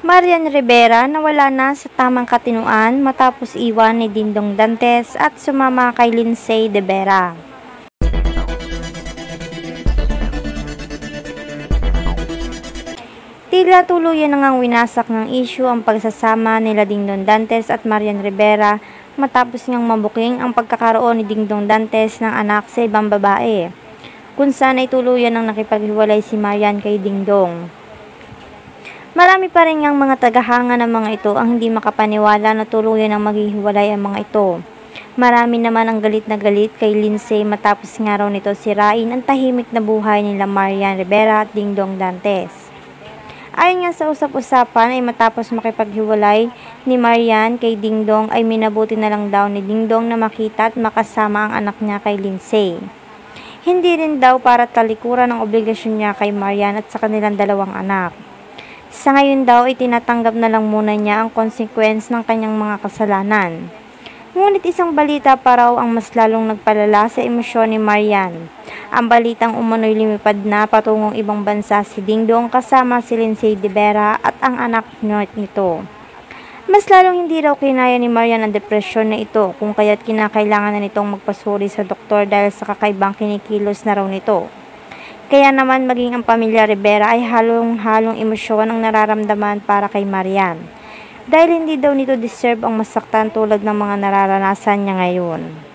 Marian Rivera nawala na sa tamang katinuan matapos iwan ni Dingdong Dantes at sumama kay Lindsay De Vera. Tila tuluyan na ngang winasak ng issue ang pagsasama nila Dingdong Dantes at Marian Rivera matapos ngang mabuking ang pagkakaroon ni Dingdong Dantes ng anak sa ibang babae, kung saan ay tuluyan ng nakipaghiwalay si Marian kay Dingdong. Marami pa rin ang mga tagahanga ng mga ito ang hindi makapaniwala na tuluyan ng maghihiwalay ang mga ito. Marami naman ang galit na galit kay Lindsay matapos nga raw nito sirain ang tahimik na buhay nila Marian Rivera at Dingdong Dantes. Ayon nga sa usap-usapan ay matapos makipaghiwalay ni Marian kay Dingdong ay minabuti na lang daw ni Dingdong na makita at makasama ang anak niya kay Lindsay. Hindi rin daw para talikuran ang obligasyon niya kay Marian at sa kanilang dalawang anak. Sa ngayon daw ay tinatanggap na lang muna niya ang consequence ng kanyang mga kasalanan. Ngunit isang balita pa raw ang mas lalong nagpalala sa emosyon ni Marian. Ang balitang umano'y lumipad na patungong ibang bansa si Dingdong kasama si Lindsay De Vera at ang anak nito. Mas lalong hindi raw kinaya ni Marian ang depresyon na ito kung kaya't kinakailangan na nitong magpasuri sa doktor dahil sa kakaibang kinikilos na raw nito. Kaya naman maging ang pamilya Rivera ay halong-halong emosyon ang nararamdaman para kay Marian. Dahil hindi daw nito deserve ang masaktan tulad ng mga nararanasan niya ngayon.